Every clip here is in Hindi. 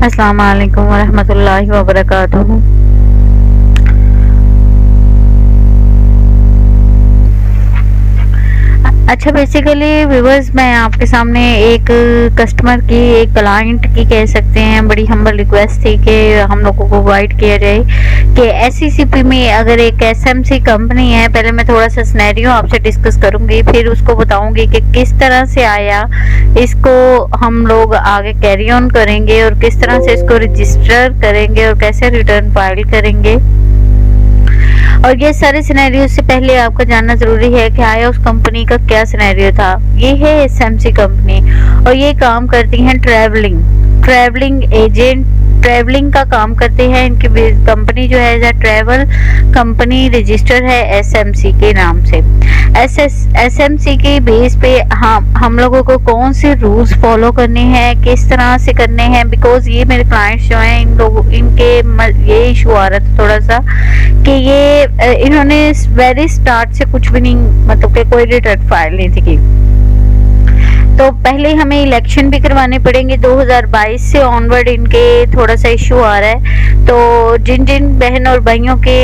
अस्सलाम वालेकुम वरहमतुल्लाहि वबरकातुहू। अच्छा, बेसिकली व्यूवर्स, मैं आपके सामने एक कस्टमर की, एक क्लाइंट की कह सकते हैं, बड़ी हम्बल रिक्वेस्ट थी कि हम लोगों को गाइड किया जाए कि एससीसीपी में अगर एक एसएमसी कंपनी है। पहले मैं थोड़ा सा सिनेरियो आपसे डिस्कस करूंगी, फिर उसको बताऊंगी कि किस तरह से आया, इसको हम लोग आगे कैरी ऑन करेंगे और किस तरह से इसको रजिस्टर करेंगे और कैसे रिटर्न फाइल करेंगे। और ये सारे सिनेरियो से पहले आपका जानना जरूरी है कि आया उस कंपनी का क्या सिनेरियो था। ये है एसएमसी कंपनी और ये काम करती हैं ट्रैवलिंग एजेंट, ट्रैवलिंग का काम करते हैं। इनकी कंपनी जो है ट्रैवल कंपनी रजिस्टर है एसएमसी के नाम से। एसएमसी के बेस पे हम लोगों को कौन से रूल्स फॉलो करने हैं, किस तरह से करने हैं, बिकॉज ये मेरे क्लाइंट्स जो हैं, इन लोगों इनके ये इशू आ रहा था थोड़ा सा कि ये इन्होंने वेरी स्टार्ट से कुछ भी नहीं, मतलब कि कोई रिटर्न फाइल नहीं थी की। तो पहले हमें इलेक्शन भी करवाने पड़ेंगे। 2022 से ऑनवर्ड इनके थोड़ा सा इशू आ रहा है। तो जिन जिन बहन और भाइयों के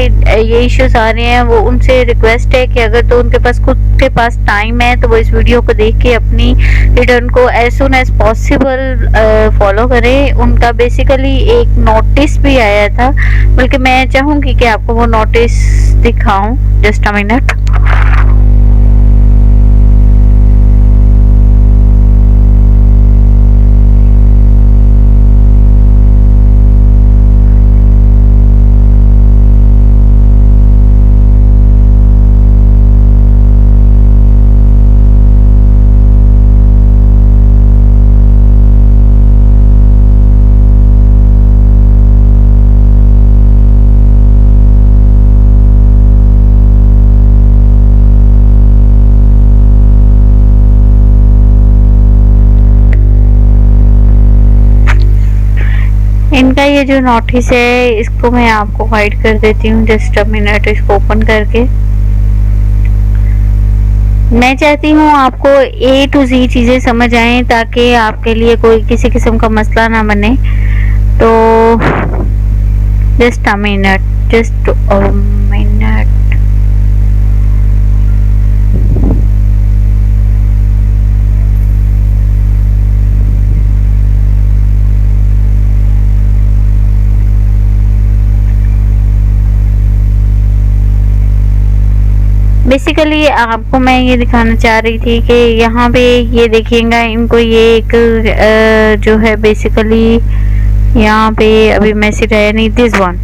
ये इश्यूज आ रहे हैं, वो उनसे रिक्वेस्ट है कि अगर तो उनके पास खुद के पास टाइम है तो वो इस वीडियो को देख के अपनी रिटर्न को as soon as possible follow करें। उनका बेसिकली एक नोटिस भी आया था, बल्कि मैं चाहूंगी कि आपको वो नोटिस दिखाऊं। Just a minute. इनका ये जो नोटिस है, इसको मैं आपको हाइड कर देती हूँ। जस्ट अ मिनट, इसको ओपन करके मैं चाहती हूँ आपको ए टू जी चीजें समझ आए ताकि आपके लिए कोई किसी किस्म का मसला ना बने। तो जस्ट अ मिनट। बेसिकली आपको मैं ये दिखाना चाह रही थी कि यहाँ पे ये देखिएगा, इनको ये एक जो है बेसिकली यहाँ पे अभी मैसेज आया नहीं, दिस वन।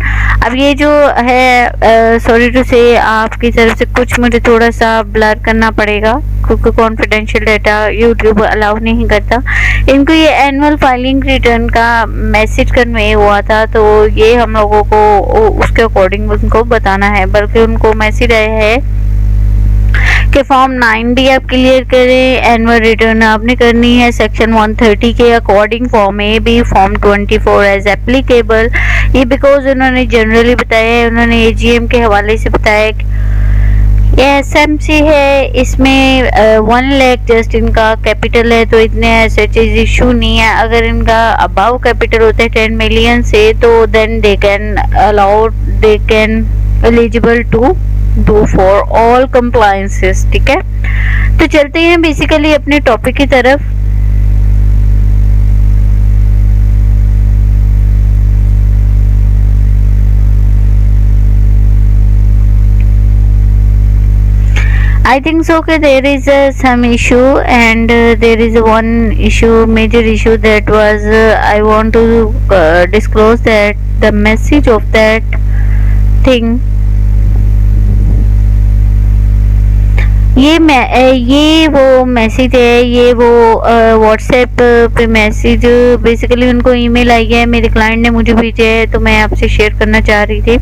अब ये जो है सॉरी टू से आपकी तरफ से कुछ मुझे थोड़ा सा ब्लर करना पड़ेगा क्योंकि कॉन्फिडेंशियल डाटा यूट्यूब अलाउ नहीं करता। इनको ये एनुअल फाइलिंग रिटर्न का मैसेज कन्वे हुआ था, तो ये हम लोगों को उसके अकॉर्डिंग उनको बताना है। बल्कि उनको मैसेज आया है कि फॉर्म 9D आप क्लियर करें, एनुअल रिटर्न आपने करनी है सेक्शन 130 के according. Form A B, form 24 as applicable. ये बिकॉज उन्होंने जनरली बताया है, उन्होंने एजीएम के हवाले से बताया कि ये एसएमसी है, इसमें 1 लाख जस्ट इनका कैपिटल है, तो इतने ऐसे चीज इशू नहीं है। अगर इनका अबाव कैपिटल होता है 10 मिलियन से, तो then they can eligible to do for all compliances. ठीक है, तो चलते हैं बेसिकली अपने टॉपिक की तरफ। I think so that there is some issue, and there is one major issue that was I want to disclose that the message of that thing, ये वो मैसेज है, ये वो व्हाट्सएप पे मैसेज बेसिकली उनको ईमेल आई है, मेरे क्लाइंट ने मुझे भेजा है, तो मैं आपसे शेयर करना चाह रही थी।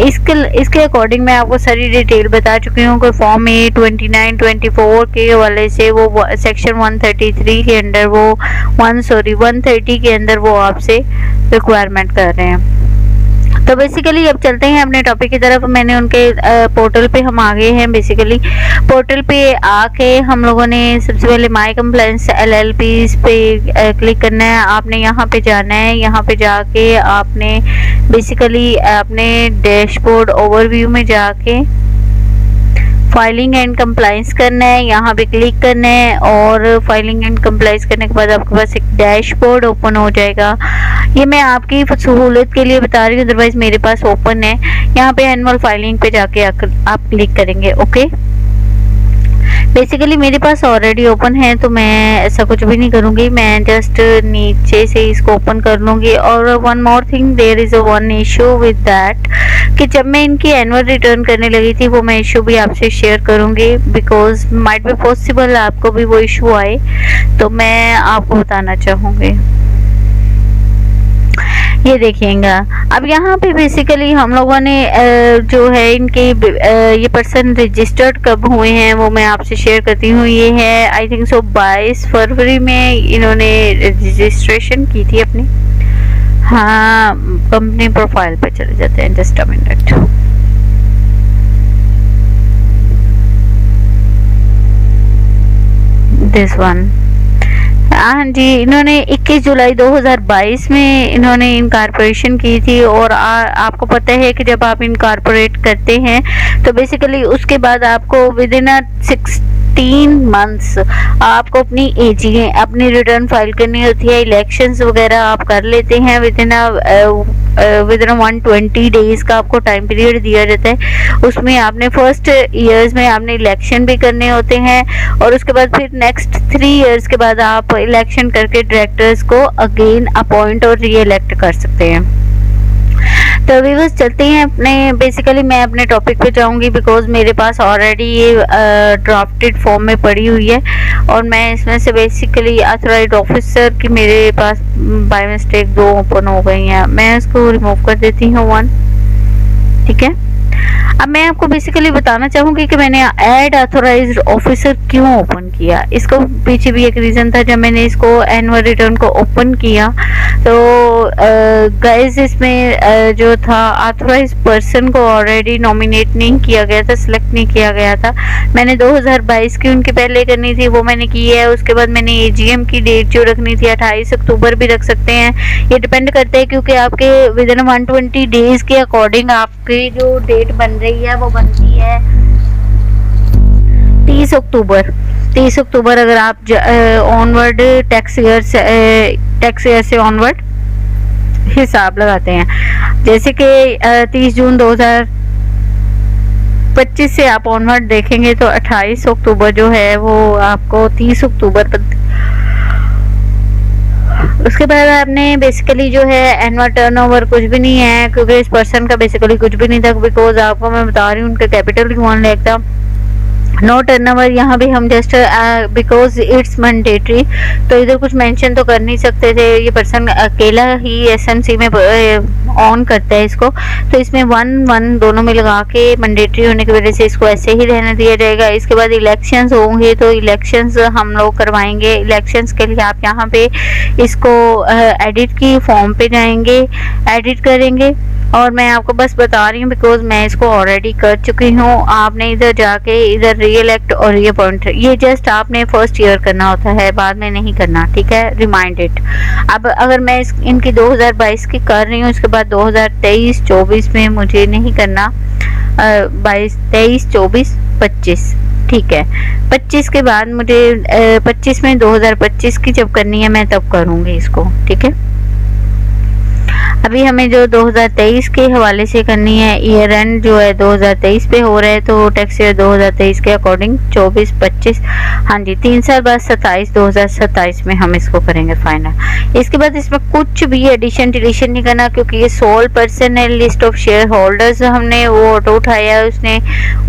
इसके अकॉर्डिंग मैं आपको सारी डिटेल बता चुकी हूँ कि फॉर्म ए 29-24 के हवाले से वो सेक्शन 133 के अंदर वो 130 के अंदर वो आपसे रिक्वायरमेंट कर रहे हैं। तो बेसिकली अब चलते हैं अपने टॉपिक की तरफ। मैंने उनके पोर्टल पे हम आ गए हैं। बेसिकली पोर्टल पे आके हम लोगों ने सबसे पहले माई कंप्लायंस LLP पे क्लिक करना है। आपने यहाँ पे जाना है। यहाँ पे जाके आपने बेसिकली अपने डैशबोर्ड ओवरव्यू में जाके फाइलिंग एंड कंप्लायंस करना है, यहाँ पे क्लिक करना है और फाइलिंग एंड कंप्लायंस करने के बाद आपके पास एक डैशबोर्ड ओपन हो जाएगा। ये मैं आपकी सहूलत के लिए बता रही हूँ, अदरवाइज मेरे पास ओपन है। यहाँ पे एनुअल फाइलिंग पे जाके आप क्लिक करेंगे। ओके, बेसिकली मेरे पास ऑलरेडी ओपन है तो मैं ऐसा कुछ भी नहीं करूँगी, मैं जस्ट नीचे से इसको ओपन कर लूँगी। और one more thing, there is a one issue with that कि जब मैं इनकी एनुअल रिटर्न करने लगी थी वो मैं इशू भी आपसे शेयर करूँगी, बिकॉज माइट बी पॉसिबल आपको भी वो इशू आए, तो मैं आपको बताना चाहूँगी। ये देखिएगा, अब यहाँ पे बेसिकली हम लोगों ने जो है इनके ये पर्सन रजिस्टर्ड कब हुए हैं वो मैं आपसे शेयर करती हूँ। ये है आई थिंक सो 22 फरवरी में इन्होंने रजिस्ट्रेशन की थी अपनी। हाँ, कंपनी प्रोफाइल पे चले जाते हैं, just a minute. This one, हाँ जी, इन्होंने 21 जुलाई 2022 में इन्होंने इनकॉर्पोरेशन की थी। और आपको पता है कि जब आप इनकॉर्पोरेट करते हैं तो बेसिकली उसके बाद आपको विद इन 16 मंथ्स आपको अपनी रिटर्न फाइल करनी होती है। इलेक्शंस वगैरह आप कर लेते हैं विद इन 120 डेज का आपको टाइम पीरियड दिया जाता है। उसमें आपने फर्स्ट ईयर्स में आपने इलेक्शन भी करने होते हैं और उसके बाद फिर नेक्स्ट 3 ईयर्स के बाद आप इलेक्शन करके डायरेक्टर्स को अगेन अपॉइंट और री इलेक्ट कर सकते हैं। तो व्यूअर्स चलते हैं अपने, बेसिकली मैं अपने टॉपिक पे जाऊंगी बिकॉज मेरे पास ऑलरेडी ये ड्राफ्टेड फॉर्म में पड़ी हुई है और मैं इसमें से बेसिकली ऑथराइज्ड ऑफिसर की मेरे पास बाय मिस्टेक 2 ओपन हो गई हैं। मैं इसको रिमूव कर देती हूँ 1, ठीक है। अब मैं आपको बेसिकली बताना चाहूँगी कि मैंने ऐड ऑथराइज्ड ऑफिसर क्यों ओपन किया। इसको पीछे भी एक रीज़न था। जब मैंने इसको एनुअल रिटर्न को ओपन किया तो गाइस इसमें जो था ऑथराइज्ड पर्सन को ऑलरेडी नॉमिनेट नहीं किया गया था, सिलेक्ट नहीं किया गया था। मैंने 2022 की उनकी पहले करनी थी, वो मैंने की है। उसके बाद मैंने AGM की डेट जो रखनी थी 28 अक्टूबर भी रख सकते हैं, ये डिपेंड करता है क्योंकि आपके विद इन 120 डेज के अकॉर्डिंग आपकी जो डेट बन रही है वो बनती है 30 अक्टूबर। 30 अक्टूबर अगर आप ऑनवर्ड टैक्स ईयर से ऑनवर्ड हिसाब लगाते हैं, जैसे कि 30 जून 2025 से आप ऑनवर्ड देखेंगे तो 28 अक्टूबर जो है वो आपको 30 अक्टूबर पर। उसके बाद आपने बेसिकली जो है एनुअल टर्नओवर कुछ भी नहीं है क्योंकि इस पर्सन का बेसिकली कुछ भी नहीं था, बिकॉज आपको मैं बता रही हूँ उनका कैपिटल 1 लाख था। नो टर्नओवर यहाँ भी हम जस्ट बिकॉज इट्स मैंडेटरी, तो इधर कुछ मेंशन तो कर नहीं सकते थे। ये पर्सन अकेला ही SMC में ऑन करता है इसको, तो इसमें 1 दोनों में लगा के मैंडेटरी होने की वजह से इसको ऐसे ही रहने दिया जाएगा। इसके बाद इलेक्शंस होंगे तो इलेक्शंस हम लोग करवाएंगे। इलेक्शंस के लिए आप यहाँ पे इसको एडिट की फॉर्म पे जाएंगे, एडिट करेंगे। और मैं आपको बस बता रही हूँ बिकॉज मैं इसको ऑलरेडी कर चुकी हूँ। आपने इधर जाके इधर री इलेक्ट और री अपॉइंट, ये जस्ट आपने फर्स्ट ईयर करना होता है, बाद में नहीं करना, ठीक है, रिमाइंडेड। अब अगर मैं इनकी 2022 की कर रही हूँ, इसके बाद 2023-24 में मुझे नहीं करना, 22, 23, 24, 25, ठीक है। 25 के बाद मुझे 25 में 2025 की जब करनी है मैं तब करूँगी इसको, ठीक है। अभी हमें जो 2023 के हवाले से करनी है, ईयर एंड जो है 2023 पे हो रहा है, तो टैक्स ईयर 2023 के अकॉर्डिंग 24-25, हाँ जी, 3 साल बाद 2027 में हम इसको करेंगे फाइनल। इसके बाद इसमें कुछ भी एडिशन डिलीशन नहीं करना क्योंकि ये सोल पर्सन है। लिस्ट ऑफ शेयर होल्डर्स हमने वो ऑटो उठाया है उसने।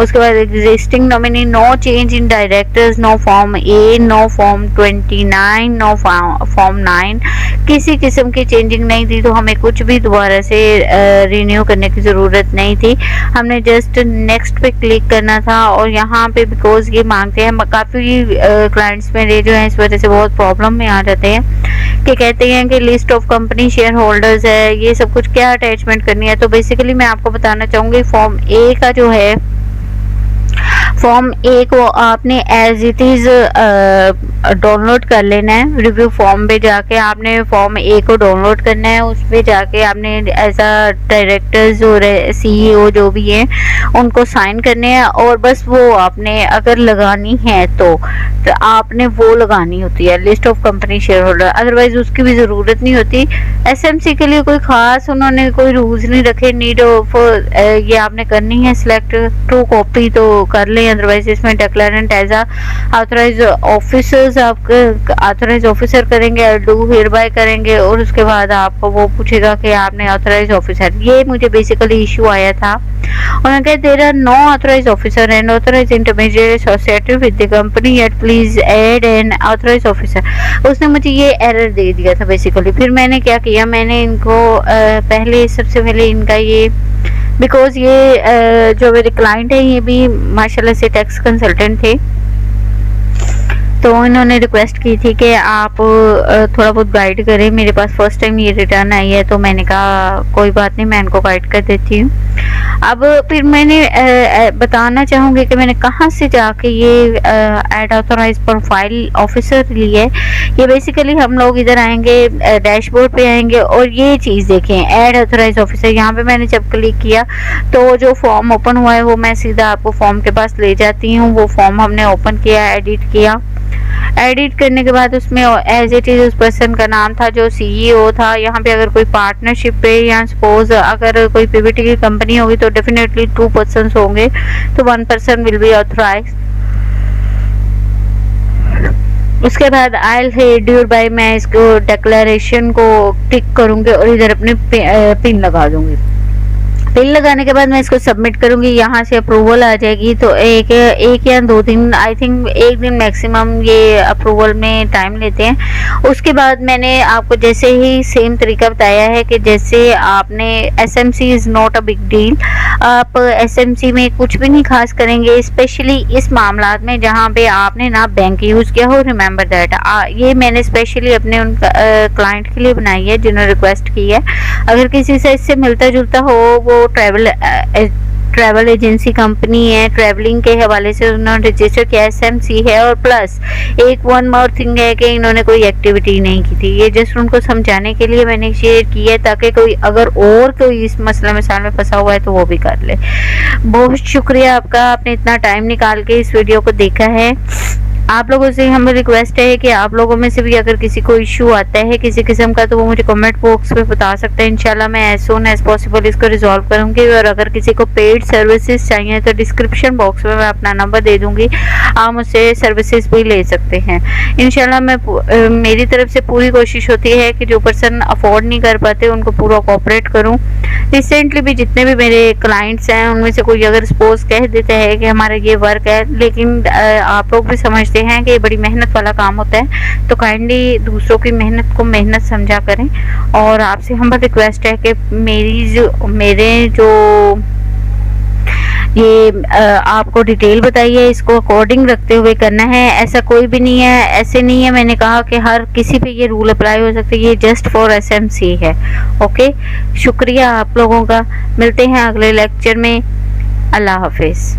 उसके बाद existing nominee, no change in directors, no form A, no form 29, no form 9, किसी किस्म की चेंजिंग नहीं थी, तो हमें कुछ कुछ भी दोबारा से रिन्यू करने की ज़रूरत नहीं थी। हमने जस्ट नेक्स्ट पे क्लिक करना था और यहाँ पे बिकॉज ये मांगते हैं, काफ़ी क्लाइंट्स मेरे जो है इस वजह से बहुत प्रॉब्लम में आ जाते हैं कि कहते हैं कि list of company share holders है, ये सब कुछ क्या अटैचमेंट करनी है। तो बेसिकली मैं आपको बताना चाहूँगी फॉर्म ए का जो है, फॉर्म ए को आपने एज इट इज़ डाउनलोड कर लेना है। रिव्यू फॉर्म पे जाके आपने फॉर्म ए को डाउनलोड करना है, उस पे जाके आपने एज अ डायरेक्टर्स और सीईओ जो भी हैं उनको साइन करने हैं और बस वो आपने अगर लगानी है तो आपने वो लगानी होती है, list of company share holder, otherwise उसकी भी ज़रूरत नहीं होती। एसएमसी के लिए कोई ख़ास उन्होंने कोई रूल्स नहीं रखे, नीड ऑफ ये आपने करनी है सिलेक्ट टू कॉपी तो कर लें, अदरवाइज इसमें डिक्लेरेंट एज अ ऑथराइज ऑफिसर्स आप ऑथराइज ऑफिसर करेंगे, डू हियर बाय करेंगे और उसके बाद आपको वो पूछेगा कि आपने ऑथराइज ऑफिसर, ये मुझे बेसिकली इशू आया था। उन्होंने कहा there are no authorise officer and authorise intermediate associated with the company at please add an authorise officer. उसने मुझे ये एरर दे दिया था बेसिकली। फिर मैंने क्या किया, मैंने इनको पहले सबसे पहले इनका ये बिकॉज ये जो मेरे क्लाइंट है ये भी माशाल्लाह से टैक्स कंसल्टेंट थे, तो इन्होंने रिक्वेस्ट की थी कि आप थोड़ा बहुत गाइड करें। मेरे पास फर्स्ट टाइम ये रिटर्न आई है तो मैंने कहा कोई बात नहीं, मैं इनको गाइड कर देती हूँ। अब फिर मैंने बताना चाहूँगी कि मैंने कहाँ से जाके ये ऐड ऑथराइज प्रोफाइल ऑफिसर ली है। ये बेसिकली हम लोग इधर आएंगे, डैशबोर्ड पे आएंगे और ये चीज़ देखें ऐड ऑथराइज ऑफिसर। यहाँ पे मैंने जब क्लिक किया तो जो फॉर्म ओपन हुआ है वो मैं सीधा आपको फॉर्म के पास ले जाती हूँ। वो फॉर्म हमने ओपन किया, एडिट किया, एडिट करने के बाद उसमें एज इट इज उस पर्सन का नाम था जो सीईओ था। यहाँ पे अगर कोई पार्टनरशिप पे या सपोज अगर कोई पीवीटी की कंपनी होगी तो डेफिनेटली 2 पर्सन्स होंगे, तो 1 पर्सन विल बी ऑथराइज। उसके बाद आई हेड्यूर बाय, मैं इसको डिक्लेरेशन को टिक करूंगी और इधर अपने पिन लगा दूंगी। पिन लगाने के बाद मैं इसको सबमिट करूंगी, यहाँ से अप्रूवल आ जाएगी। तो एक या 2 दिन, आई थिंक 1 दिन मैक्सिमम ये अप्रूवल में टाइम लेते हैं। उसके बाद मैंने आपको जैसे ही सेम तरीका बताया है कि जैसे आपने SMC is not a big deal, आप एसएमसी में कुछ भी नहीं खास करेंगे, स्पेशली इस मामला में जहाँ पे आपने ना बैंक यूज़ किया हो। रिमेंबर दैट ये मैंने स्पेशली अपने उन क्लाइंट के लिए बनाई है जिन्होंने रिक्वेस्ट की है। अगर किसी से इससे मिलता जुलता हो, वो ट्रैवल एजेंसी कंपनी है, ट्रैवलिंग के हवाले से उन्होंने रजिस्टर किया, एसएमसी है और प्लस एक वन मोर थिंग है कि इन्होंने कोई एक्टिविटी नहीं की थी। ये जस्ट उनको समझाने के लिए मैंने शेयर किया है ताकि कोई अगर और कोई इस मसला मिसाल में फंसा हुआ है तो वो भी कर ले। बहुत शुक्रिया आपका, आपने इतना टाइम निकाल के इस वीडियो को देखा है। आप लोगों से हम रिक्वेस्ट है कि आप लोगों में से भी अगर किसी को इशू आता है किसी किस्म का तो वो मुझे कमेंट बॉक्स में बता सकते हैं। इंशाल्लाह मैं एज सून एज पॉसिबल इसको रिजॉल्व करूंगी। और अगर किसी को पेड सर्विसेज चाहिए तो डिस्क्रिप्शन बॉक्स में मैं अपना नंबर दे दूंगी, आप मुझसे सर्विसेज भी ले सकते हैं। इंशाल्लाह मैं मेरी तरफ से पूरी कोशिश होती है कि जो पर्सन अफोर्ड नहीं कर पाते उनको पूरा कोऑपरेट करूँ। रिसेंटली भी जितने भी मेरे क्लाइंट्स हैं उनमें से कोई अगर सपोज कह देते हैं कि हमारा ये वर्क है, लेकिन आप लोग भी समझते हैं कि ये बड़ी मेहनत वाला काम होता है, तो काइंडली दूसरों की मेहनत को मेहनत समझा करें। और आपसे हम रिक्वेस्ट है कि मेरे जो ये आपको डिटेल बताइए, इसको अकॉर्डिंग रखते हुए करना है। ऐसा कोई भी नहीं है, ऐसे नहीं है मैंने कहा कि हर किसी पे ये रूल अप्लाई हो सकता है, ये जस्ट फॉर एसएमसी है। ओके, शुक्रिया आप लोगों का। मिलते हैं अगले लेक्चर में। अल्लाह हाफिज़।